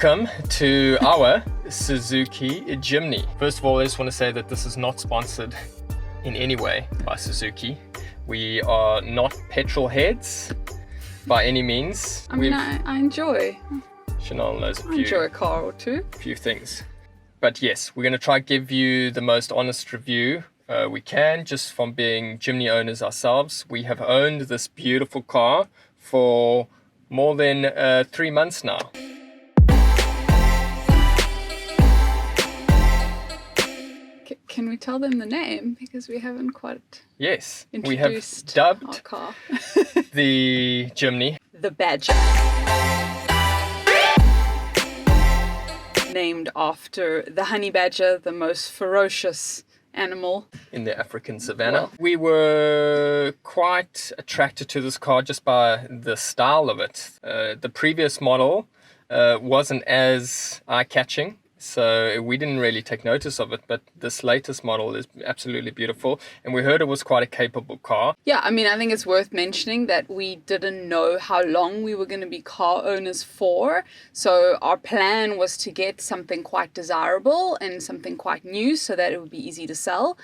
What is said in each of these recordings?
Welcome to our Suzuki Jimny. First of all, I just want to say that this is not sponsored in any way by Suzuki. We are not petrol heads by any means. I mean, I enjoy. Chanel knows I enjoy a car or two. few things. But yes, we're going to try to give you the most honest review we can, just from being Jimny owners ourselves. We have owned this beautiful car for more than 3 months now. Can we tell them the name? Because we haven't quite Yes, we have introduced dubbed our car. the Jimny The Badger. Named after the honey badger, the most ferocious animal in the African savannah. We were quite attracted to this car just by the style of it. The previous model wasn't as eye-catching, so we didn't really take notice of it, but this latest model is absolutely beautiful, and we heard it was quite a capable car. Yeah, I mean, I think it's worth mentioning that we didn't know how long we were going to be car owners for. So our plan was to get something quite desirable and something quite new so that it would be easy to sell.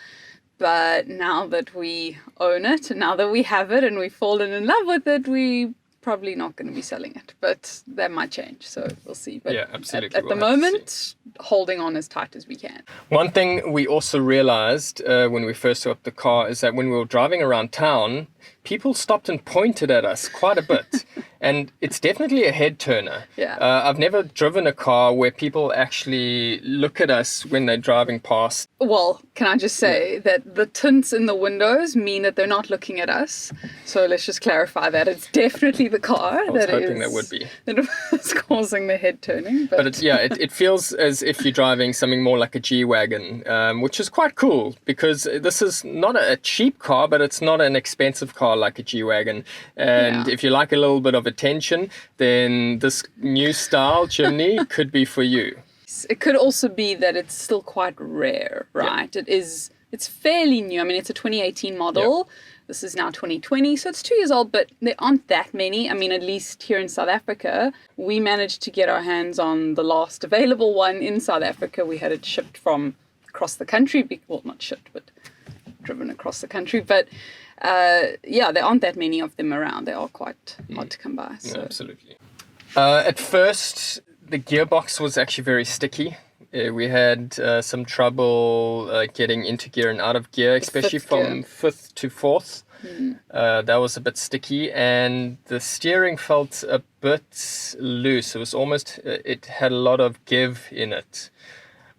But now that we own it, and now that we have it and we've fallen in love with it, we probably not going to be selling it, but that might change, so we'll see. But yeah, absolutely. At the moment, holding on as tight as we can. One thing we also realized when we first took up the car is that when we were driving around town, people stopped and pointed at us quite a bit. And it's definitely a head turner. Yeah. I've never driven a car where people actually look at us when they're driving past. Well, can I just say that the tints in the windows mean that they're not looking at us. So let's just clarify that. It's definitely the car I was hoping that would be. That is causing the head turning. But it feels as if you're driving something more like a G-Wagon, which is quite cool because this is not a cheap car, but it's not an expensive car like a G-Wagon. And if you like a little bit of attention, then this new style Jimny could be for you. It could also be that it's still quite rare, right? Yeah. It's fairly new. I mean, it's a 2018 model. Yeah. This is now 2020, so it's 2 years old, but there aren't that many. I mean, at least here in South Africa, we managed to get our hands on the last available one in South Africa. We had it shipped from across the country. Well, not shipped, but driven across the country. But there aren't that many of them around. They are quite hard to come by. So. Yeah, absolutely. At first, the gearbox was actually very sticky. We had some trouble getting into gear and out of gear, especially from fifth to fourth. That was a bit sticky, and the steering felt a bit loose. It was almost, it had a lot of give in it.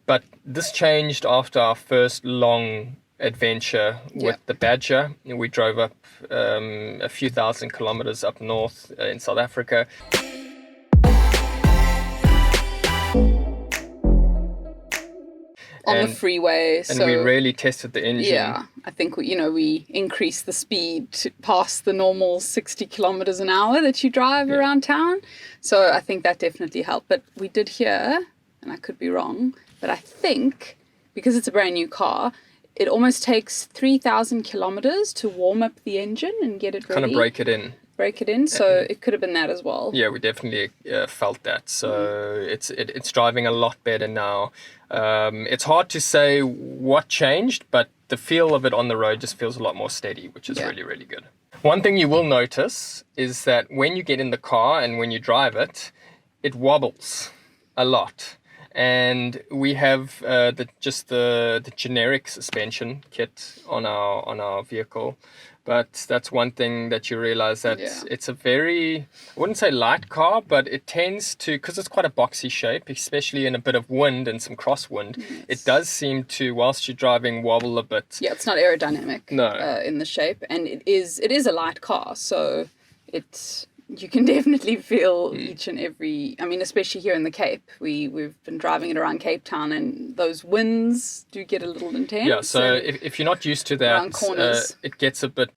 But this changed after our first long adventure with the Badger. We drove up a few thousand kilometers up north in South Africa. On the freeway. And we really tested the engine. Yeah, I think we increased the speed to past the normal 60 kilometers an hour that you drive around town. So I think that definitely helped. But we did hear, and I could be wrong, but I think because it's a brand new car, it almost takes 3,000 kilometers to warm up the engine and get it ready. Kind of break it in. So it could have been that as well. Yeah, we definitely felt that. So it's driving a lot better now. It's hard to say what changed, but the feel of it on the road just feels a lot more steady, which is really, really good. One thing you will notice is that when you get in the car and when you drive it, it wobbles a lot. And we have the generic suspension kit on our vehicle. But that's one thing that you realize that it's a very, I wouldn't say light car, but it tends to, because it's quite a boxy shape, especially in a bit of wind and some crosswind, it does seem to, whilst you're driving, wobble a bit. Yeah, it's not aerodynamic in the shape, and it is a light car, so you can definitely feel each and every, I mean, especially here in the Cape. We've been driving it around Cape Town, and those winds do get a little intense. Yeah, so if you're not used to that, it gets a bit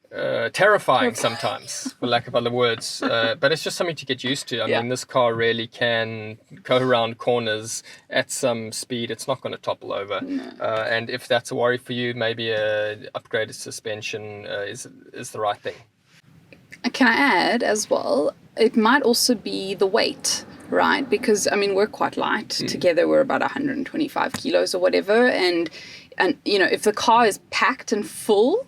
terrifying sometimes, for lack of other words. But it's just something to get used to. I mean, this car really can go around corners at some speed. It's not going to topple over. No. And if that's a worry for you, maybe a upgraded suspension is the right thing. Can I add as well, it might also be the weight, right? Because, I mean, we're quite light. Together, we're about 125 kilos or whatever. And you know, if the car is packed and full,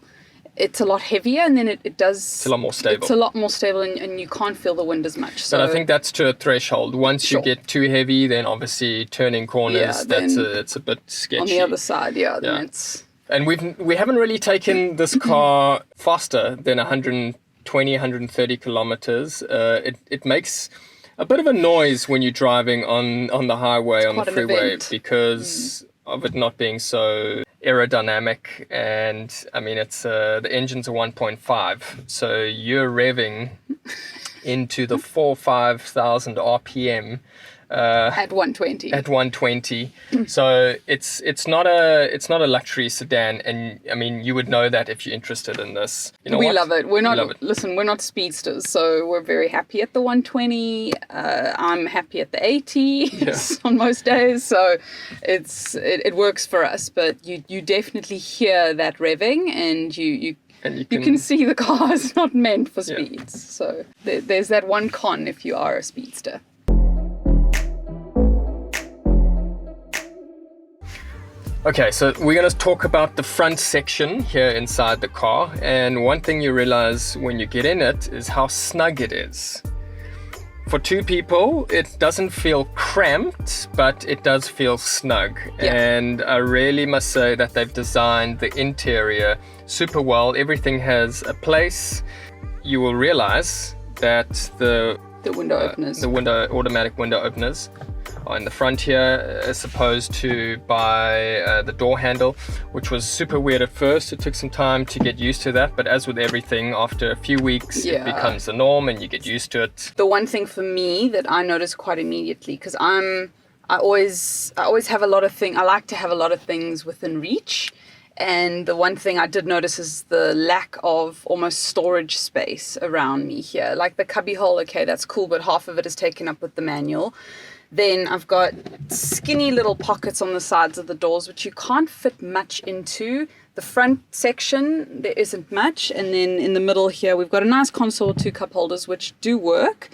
it's a lot heavier, and then it does... It's a lot more stable. It's a lot more stable, and you can't feel the wind as much. So, but I think that's to a threshold. Once you get too heavy, then obviously turning corners, it's a bit sketchy. On the other side, then it's... And we haven't really taken this car faster than 120, 130 kilometers. It makes a bit of a noise when you're driving on the highway, on the freeway, because of it not being so aerodynamic. And I mean, it's the engine's a 1.5, so you're revving into the 5,000 RPM at 120. At 120. So it's not a luxury sedan, and I mean, you would know that if you're interested in this. You know, we love it. We're not speedsters, so we're very happy at the 120. I'm happy at the 80 on most days, so it works for us. But you definitely hear that revving, and you can see the car is not meant for speeds. So there's that one con if you are a speedster. Okay, so we're going to talk about the front section here inside the car, and one thing you realize when you get in it is how snug it is. For two people, it doesn't feel cramped, but it does feel snug. And I really must say that they've designed the interior super well. Everything has a place. You will realize that the window openers, automatic window openers, in the front here, as opposed to by the door handle, which was super weird at first. It took some time to get used to that, but as with everything, after a few weeks it becomes the norm and you get used to it. The one thing for me that I noticed quite immediately, because I always have a lot of things, I like to have a lot of things within reach, and the one thing I did notice is the lack of almost storage space around me here. Like the cubby hole, okay, that's cool, but half of it is taken up with the manual. Then I've got skinny little pockets on the sides of the doors, which you can't fit much into. The front section, there isn't much. And then in the middle here, we've got a nice console, 2 cup holders, which do work.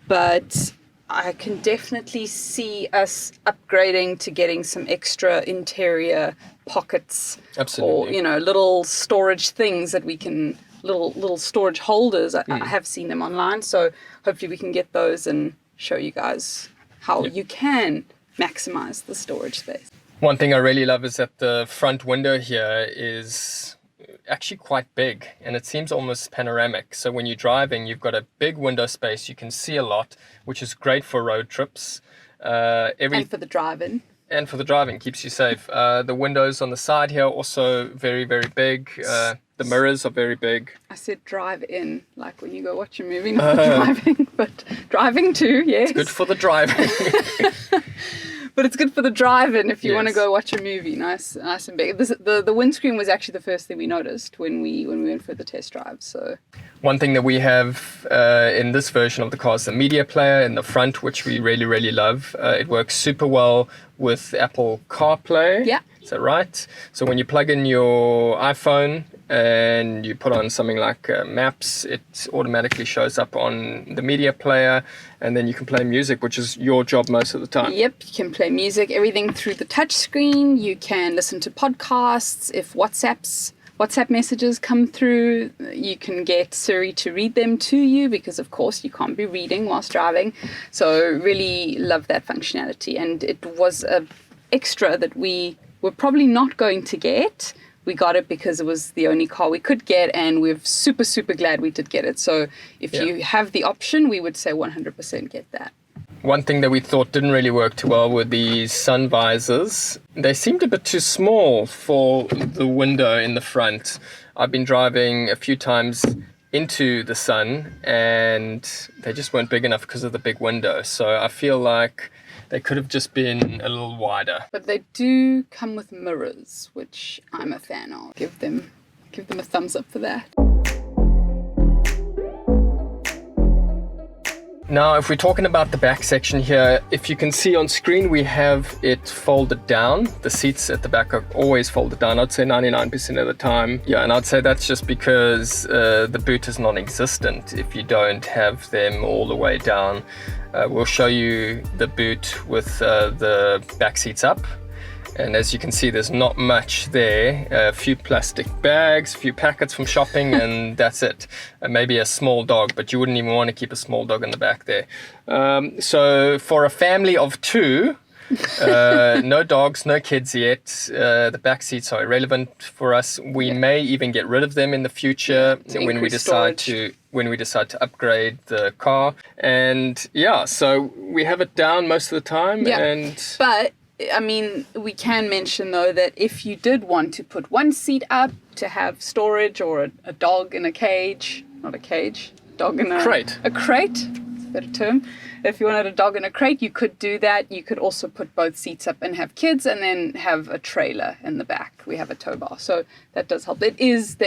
But I can definitely see us upgrading to getting some extra interior pockets. Absolutely. Or, you know, little storage things that we can, little storage holders. I have seen them online. So hopefully we can get those and show you guys how you can maximize the storage space. One thing I really love is that the front window here is actually quite big, and it seems almost panoramic. So when you're driving, you've got a big window space. You can see a lot, which is great for road trips. And for the driving. And for the driving, keeps you safe. The windows on the side here also very, very big. The mirrors are very big. I said drive in, like when you go watch a movie, not driving, but driving too, yes. It's good for the driving. But it's good for the drive-in if you want to go watch a movie, nice and big. The windscreen was actually the first thing we noticed when we went for the test drive. So one thing that we have in this version of the car is the media player in the front, which we really, really love. It works super well with Apple CarPlay. Yeah. Is that right? So when you plug in your iPhone and you put on something like Maps, it automatically shows up on the media player, and then you can play music, which is your job most of the time. Yep, you can play music, everything through the touch screen. You can listen to podcasts. If WhatsApp messages come through, you can get Siri to read them to you, because of course you can't be reading whilst driving. So really love that functionality, and it was a extra that we were probably not going to get. We got it because it was the only car we could get, and we're super, super glad we did get it. So if you have the option, we would say 100% get that. One thing that we thought didn't really work too well were the sun visors. They seemed a bit too small for the window in the front. I've been driving a few times into the sun, and they just weren't big enough because of the big window. So I feel like they could have just been a little wider. But they do come with mirrors, which I'm a fan of. Give them a thumbs up for that. Now, if we're talking about the back section here, if you can see on screen, we have it folded down. The seats at the back are always folded down, I'd say 99% of the time. Yeah, and I'd say that's just because the boot is non-existent if you don't have them all the way down. We'll show you the boot with the back seats up. And as you can see, there's not much there. A few plastic bags, a few packets from shopping, and that's it. Maybe a small dog, but you wouldn't even want to keep a small dog in the back there. So for a family of 2, no dogs, no kids yet, the back seats are irrelevant for us. We may even get rid of them in the future when we decide to upgrade the car. And yeah, so we have it down most of the time. But I mean, we can mention though that if you did want to put one seat up to have storage, or a dog in a cage, not a cage, dog in a crate. A crate, that's a better term. If you wanted a dog in a crate, you could do that. You could also put both seats up and have kids, and then have a trailer in the back. We have a tow bar, so that does help. There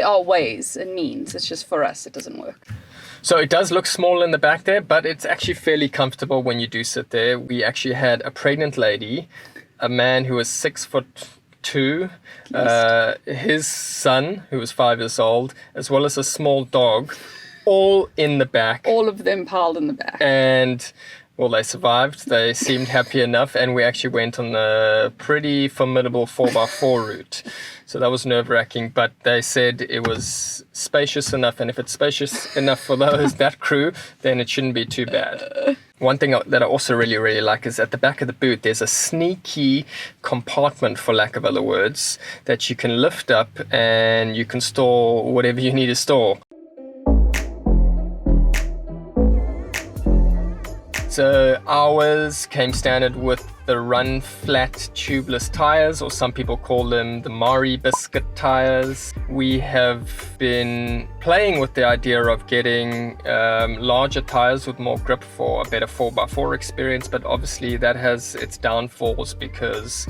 are ways and means. It's just for us, it doesn't work. So it does look small in the back there, but it's actually fairly comfortable when you do sit there. We actually had a pregnant lady, a man who was 6'2", his son who was 5 years old, as well as a small dog, all in the back. All of them piled in the back. And well, they survived. They seemed happy enough, and we actually went on a pretty formidable 4x4 route. So that was nerve-wracking, but they said it was spacious enough, and if it's spacious enough for that crew, then it shouldn't be too bad. One thing that I also really, really like is at the back of the boot, there's a sneaky compartment, for lack of other words, that you can lift up and you can store whatever you need to store. So ours came standard with the run flat tubeless tires, or some people call them the Mari biscuit tires. We have been playing with the idea of getting larger tires with more grip for a better 4x4 experience, but obviously that has its downfalls because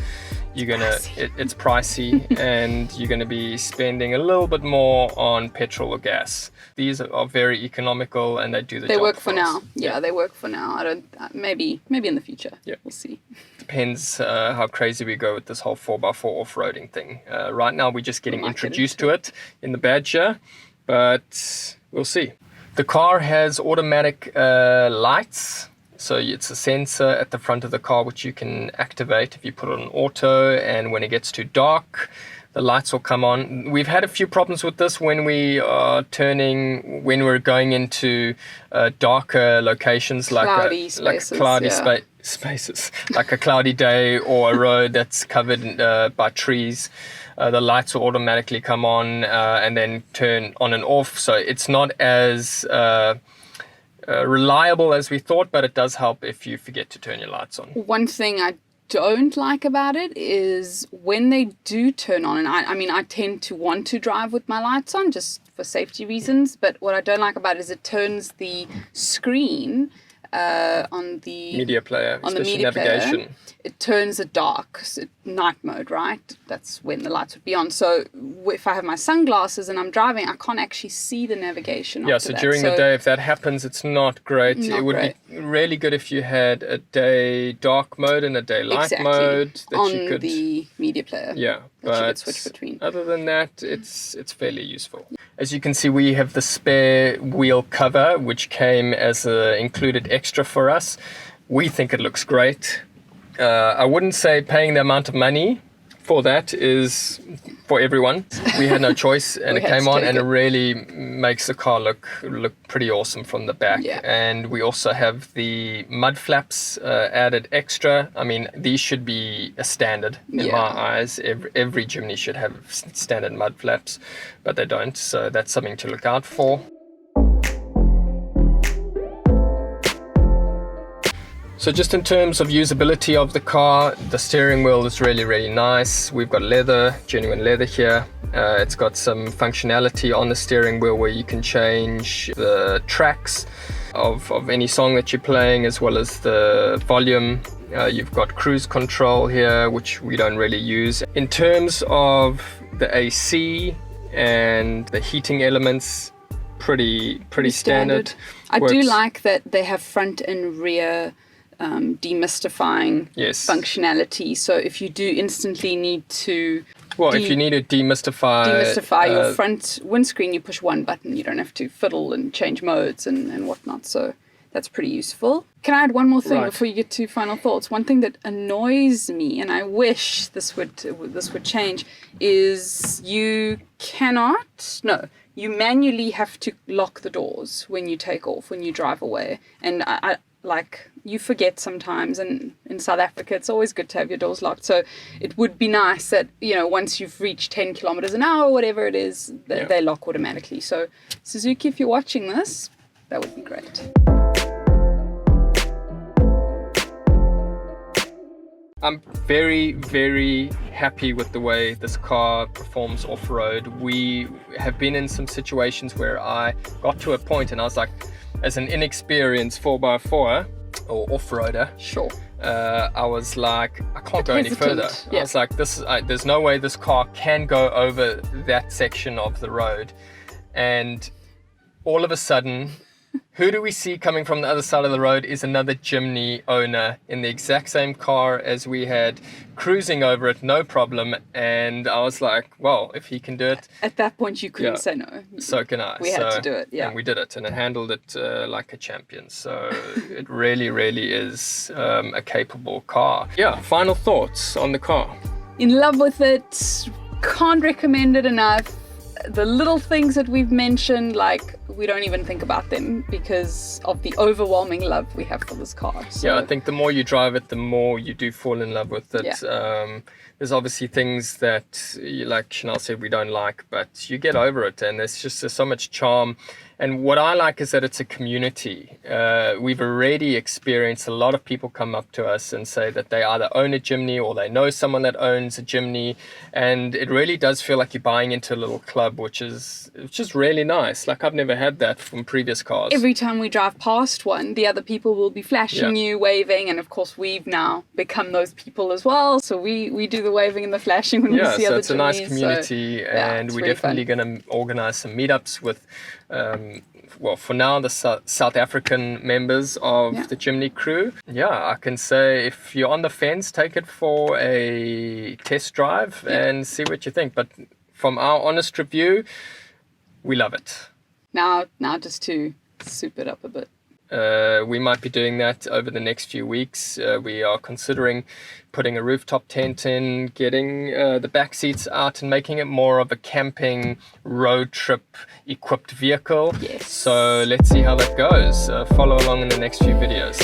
it's pricey and you're going to be spending a little bit more on petrol or gas. These are very economical and they do the job. They work for now. Yeah, they work for now. I don't. Maybe in the future. Yeah, we'll see. Depends how crazy we go with this whole 4x4 off-roading thing. Right now we're just getting introduced to it in the Badger, but we'll see. The car has automatic lights. So it's a sensor at the front of the car which you can activate if you put it on auto, and when it gets too dark, the lights will come on. We've had a few problems with this when we're going into darker locations, cloudy spaces, like a cloudy day or a road that's covered by trees. The lights will automatically come on and then turn on and off. So it's not as reliable as we thought, but it does help if you forget to turn your lights on. One thing I don't like about it is when they do turn on, and I tend to want to drive with my lights on just for safety reasons, but what I don't like about it is it turns the screen on the media player, on the especially media navigation. Player, it turns it dark, so night mode, right? That's when the lights would be on. So if I have my sunglasses and I'm driving, I can't actually see the navigation. Yeah, so during the day, if that happens, it's not great. It would be really good if you had a day dark mode and a day light mode that on you could the media player. Yeah, that you could switch between. Other than that, it's fairly useful. As you can see, we have the spare wheel cover, which came as an included extra for us. We think it looks great. I wouldn't say paying the amount of money for that is for everyone. We had no choice, and it came on, and it really makes the car look pretty awesome from the back. Yeah. And we also have the mud flaps added extra. I mean, these should be a standard in my eyes. Every Jimny should have standard mud flaps, but they don't. So that's something to look out for. So just in terms of usability of the car, the steering wheel is really, really nice. We've got leather, genuine leather here. It's got some functionality on the steering wheel where you can change the tracks of any song that you're playing, as well as the volume. You've got cruise control here, which we don't really use. In terms of the AC and the heating elements, pretty standard. I do Works. like that they have front and rear demystifying Yes. functionality. So if you do instantly need to Well, if you need to demystify your front windscreen, you push one button. You don't have to fiddle and change modes and whatnot. So that's pretty useful. Can I add one more thing before you get to final thoughts? One thing that annoys me, and I wish this would change, is you manually have to lock the doors when you take off, when you drive away. And I like, you forget sometimes, and in South Africa it's always good to have your doors locked. So it would be nice that, you know, once you've reached 10 kilometers an hour or whatever it is, they lock automatically. So Suzuki, if you're watching this, that would be great. I'm very, very happy with the way this car performs off-road. We have been in some situations where I got to a point and I was like, as an inexperienced 4x4 or off-roader, Sure. I was like, I can't go any further. Yeah. I was like, there's no way this car can go over that section of the road. And all of a sudden, who do we see coming from the other side of the road is another Jimny owner in the exact same car as we had, cruising over it, no problem. And I was like, well, if he can do it. At that point, you couldn't say no. So can I. We had to do it, yeah. And we did it, and it handled it like a champion. So it really, really is a capable car. Yeah, final thoughts on the car. In love with it. Can't recommend it enough. The little things that we've mentioned, like, we don't even think about them because of the overwhelming love we have for this car. So, yeah, I think the more you drive it, the more you do fall in love with it. Yeah. There's obviously things that, like Chanel said, we don't like, but you get over it, and there's so much charm. And what I like is that it's a community. We've already experienced a lot of people come up to us and say that they either own a Jimny or they know someone that owns a Jimny, and it really does feel like you're buying into a little club, which is really nice. Like, I've never had that from previous cars. every time we drive past one, the other people will be flashing you, waving, and of course we've now become those people as well. So we do the waving and the flashing when we see other Jimnys. So it's a nice community, and we're really definitely going to organize some meetups with well, for now, the South African members of the Jimny crew. Yeah, I can say if you're on the fence, take it for a test drive and see what you think. But from our honest review, we love it. Now just to soup it up a bit. We might be doing that over the next few weeks. We are considering putting a rooftop tent in, getting the back seats out and making it more of a camping road trip equipped vehicle. Yes. So let's see how that goes. Follow along in the next few videos.